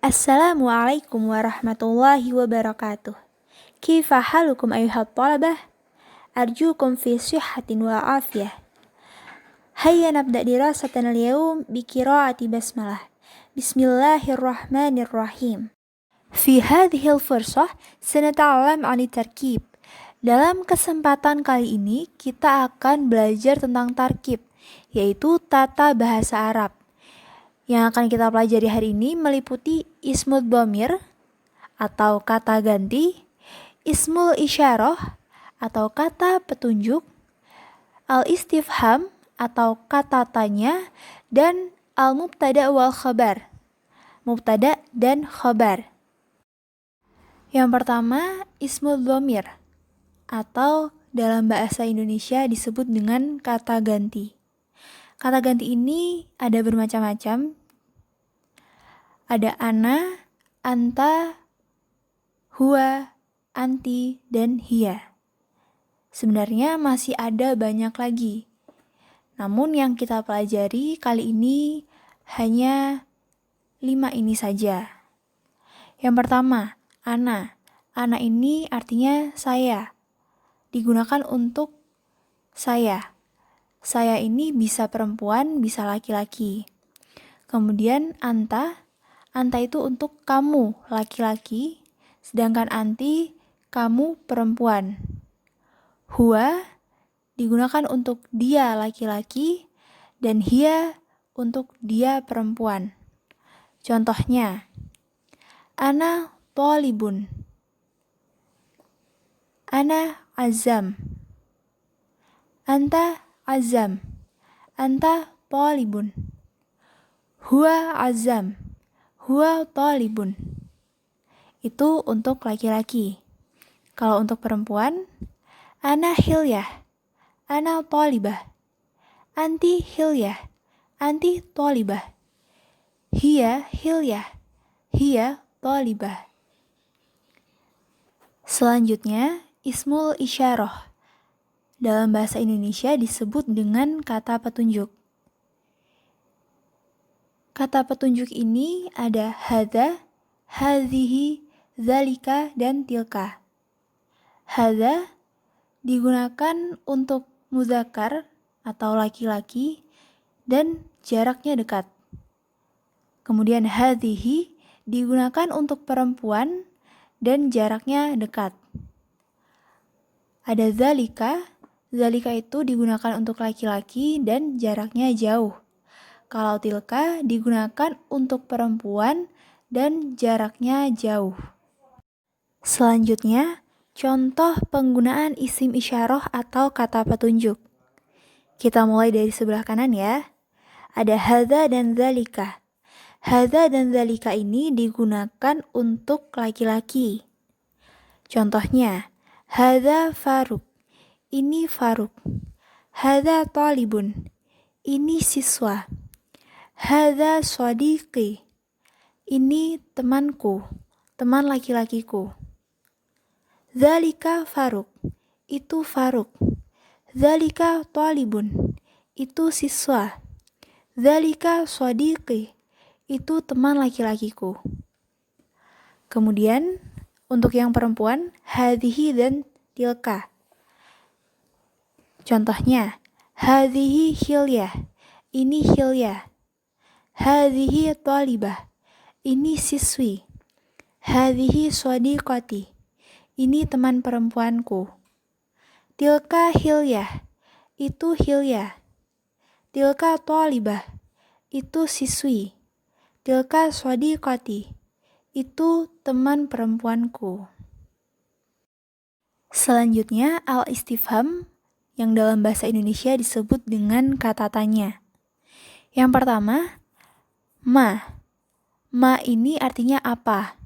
Assalamualaikum warahmatullahi wabarakatuh. Kaifa halukum ayuhat talabah? Arjukum fi sihhatin wa afiyah. Hayya nabda dirasatana al-yawm bi qiraati basmalah. Bismillahirrahmanirrahim. Fi hadhihi al-fursah sanata'allam 'ani tarkib. Dalam kesempatan kali ini kita akan belajar tentang tarkib, yaitu tata bahasa Arab. Yang akan kita pelajari hari ini meliputi ismul dhamir atau kata ganti, ismul isyarah atau kata petunjuk, al-istifham atau kata tanya, dan al-mubtada wal khabar, mubtada dan khabar. Yang pertama, ismul dhamir atau dalam bahasa Indonesia disebut dengan kata ganti. Kata ganti ini ada bermacam-macam. Ada ana, anta, huwa, anti, dan hiya. Sebenarnya masih ada banyak lagi. Namun yang kita pelajari kali ini hanya 5 ini saja. Yang pertama, ana. Ana ini artinya saya. Digunakan untuk saya. Saya ini bisa perempuan, bisa laki-laki. Kemudian anta. Anta itu untuk kamu, laki-laki, sedangkan anti, kamu, perempuan. Huwa digunakan untuk dia, laki-laki, dan hiya untuk dia, perempuan. Contohnya, ana thalibun, ana azam, anta azam, anta thalibun, huwa azam, huwa thalibun. Itu untuk laki-laki. Kalau untuk perempuan, ana hilyah, ana thalibah, anti hilyah, anti thalibah, hiya hilyah, hiya thalibah. Selanjutnya, ismul isyarah. Dalam bahasa Indonesia disebut dengan kata petunjuk. Kata petunjuk ini ada hadza, hadhihi, dzalika, dan tilka. Hadza digunakan untuk muzakkar atau laki-laki dan jaraknya dekat. Kemudian hadhihi digunakan untuk perempuan dan jaraknya dekat. Ada dzalika, dzalika itu digunakan untuk laki-laki dan jaraknya jauh. Kalau tilka digunakan untuk perempuan dan jaraknya jauh. Selanjutnya, contoh penggunaan isim isyarah atau kata petunjuk. Kita mulai dari sebelah kanan ya. Ada hadza dan dzalika. Hadza dan dzalika ini digunakan untuk laki-laki. Contohnya, hadza Faruk. Ini Faruk. Hadza talibun. Ini siswa. Hadza shadiqi. Ini temanku, teman laki-lakiku. Dzalika Faruk. Itu Faruk. Dzalika talibun. Itu siswa. Dzalika shadiqi. Itu teman laki-lakiku. Kemudian untuk yang perempuan, hadhihi dan tilka. Contohnya, hadhihi hilyah. Ini hilyah. Hadhihi thalibah. Ini siswi. Hadhihi shadiqati. Ini teman perempuanku. Tilka hilyah. Itu hilyah. Tilka thalibah. Itu siswi. Tilka shadiqati. Itu teman perempuanku. Selanjutnya, al-istifham yang dalam bahasa Indonesia disebut dengan kata tanya. Yang pertama, ma. Ma ini artinya apa?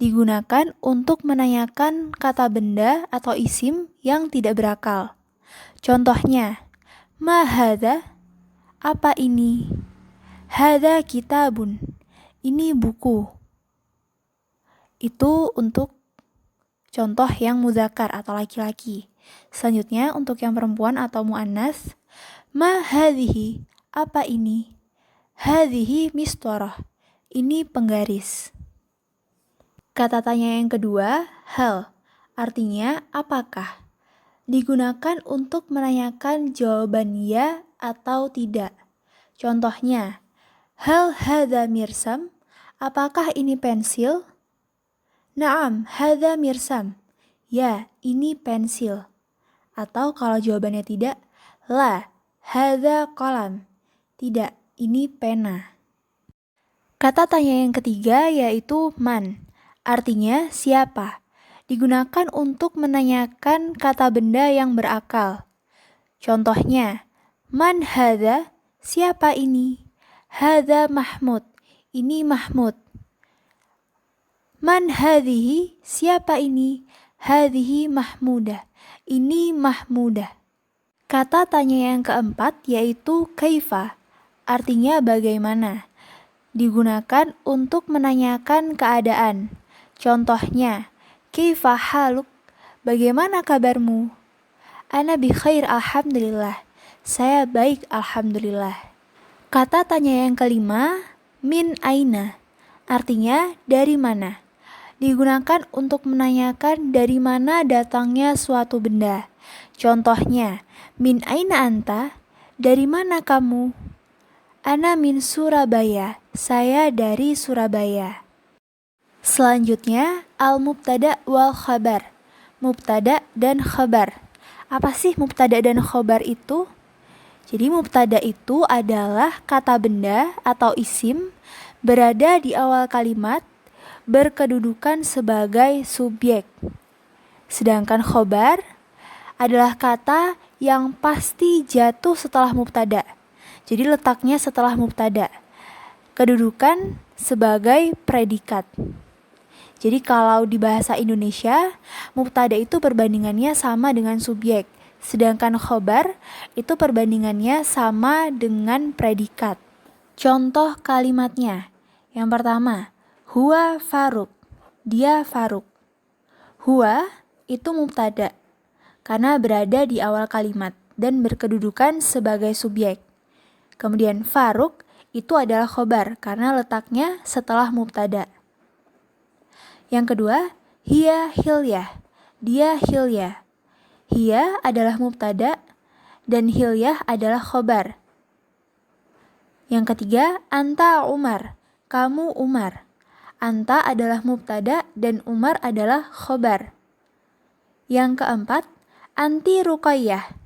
Digunakan untuk menanyakan kata benda atau isim yang tidak berakal. Contohnya, ma hadza? Apa ini? Hadza kitabun. Ini buku. Itu untuk contoh yang muzakkar atau laki-laki. Selanjutnya untuk yang perempuan atau muannas, ma hadhihi? Apa ini? Hadhihi mistarah. Ini penggaris. Kata tanya yang kedua, hal, artinya apakah? Digunakan untuk menanyakan jawaban ya atau tidak. Contohnya, hal hadza mirsam? Apakah ini pensil? Naam, hadza mirsam. Ya, ini pensil. Atau kalau jawabannya tidak, la, hadza qalam. Tidak, ini pena. Kata tanya yang ketiga yaitu man, artinya siapa. Digunakan untuk menanyakan kata benda yang berakal. Contohnya, man hadza, siapa ini? Hadza Mahmud, ini Mahmud. Man hadhihi, siapa ini? Hadhihi Mahmudah, ini Mahmudah. Kata tanya yang keempat yaitu kaifa, artinya bagaimana. Digunakan untuk menanyakan keadaan. Contohnya, kaifa haluk, bagaimana kabarmu? Ana bi khair alhamdulillah, saya baik alhamdulillah. Kata tanya yang kelima, min aina, artinya dari mana. Digunakan untuk menanyakan dari mana datangnya suatu benda. Contohnya, min aina anta, dari mana kamu? Ana min Surabaya, saya dari Surabaya. Selanjutnya, al-mubtada wal khabar. Mubtada dan khabar. Apa sih mubtada dan khabar itu? Jadi mubtada itu adalah kata benda atau isim berada di awal kalimat berkedudukan sebagai subjek. Sedangkan khabar adalah kata yang pasti jatuh setelah mubtada. Jadi letaknya setelah mubtada. Kedudukan sebagai predikat. Jadi kalau di bahasa Indonesia, mubtada itu perbandingannya sama dengan subjek. Sedangkan khobar itu perbandingannya sama dengan predikat. Contoh kalimatnya. Yang pertama, huwa Faruk. Dia Faruk. Huwa itu mubtada karena berada di awal kalimat dan berkedudukan sebagai subjek. Kemudian Faruk itu adalah khobar karena letaknya setelah mubtada. Yang kedua, hiya hilyah. Dia hilyah. Hiya adalah mubtada dan hilyah adalah khobar. Yang ketiga, anta Umar. Kamu Umar. Anta adalah mubtada dan Umar adalah khobar. Yang keempat, anti Ruqayyah.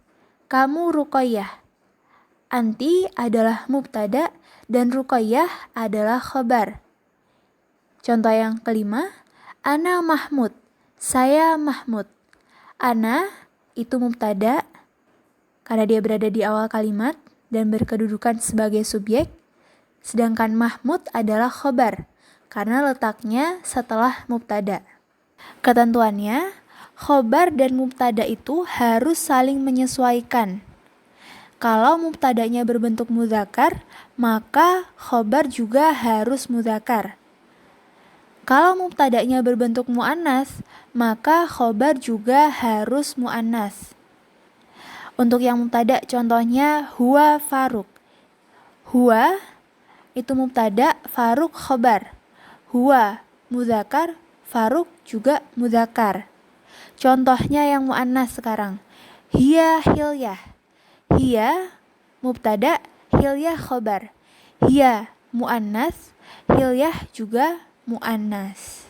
Kamu Ruqayyah. Anti adalah mubtada dan Ruqayyah adalah khabar. Contoh yang kelima, ana Mahmud. Saya Mahmud. Ana itu mubtada karena dia berada di awal kalimat dan berkedudukan sebagai subjek. Sedangkan Mahmud adalah khabar karena letaknya setelah mubtada. Ketentuannya, khabar dan mubtada itu harus saling menyesuaikan. Kalau mubtadanya berbentuk mudzakkar, maka khobar juga harus mudzakkar. Kalau mubtadanya berbentuk muannas, maka khobar juga harus muannas. Untuk yang mubtada contohnya huwa Faruk. Huwa itu mubtada, Faruk khobar. Huwa mudzakkar, Faruk juga mudzakkar. Contohnya yang muannas sekarang. Hiya hilyah. Hiya mubtada, hilyah khobar. Hiya muannas, hilyah juga muannas.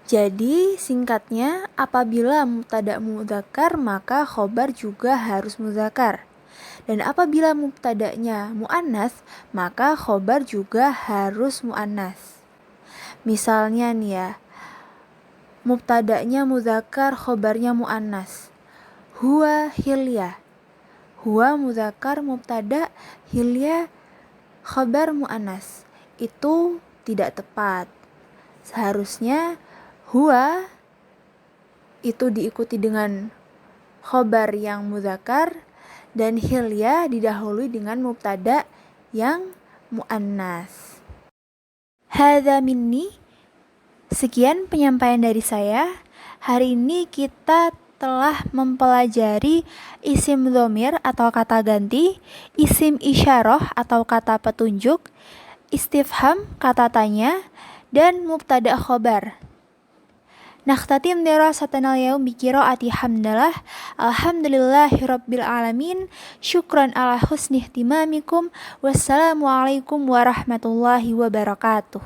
Jadi singkatnya, apabila mubtada mudzakkar maka khobar juga harus mudzakkar. Dan apabila mubtadanya muannas maka khobar juga harus muannas. Misalnya nih ya, mubtadanya mudzakkar, khobarnya muannas. Huwa hilyah. Huwa mudzakkar mubtada, hilyah khabar muannas. Itu tidak tepat. Seharusnya huwa itu diikuti dengan khabar yang mudzakkar dan hilyah didahului dengan mubtada yang muannas. Hadza minni. Sekian penyampaian dari saya. Hari ini kita telah mempelajari isim dhamir atau kata ganti, isim isyarah atau kata petunjuk, istifham kata tanya, dan mubtada khobar. Nakhtatim dirasatana al-yawm biqiraati hamdalah. Alhamdulillahirabbil alamin. Syukran ala husni ihtimamikum. Wassalamualaikum warahmatullahi wabarakatuh.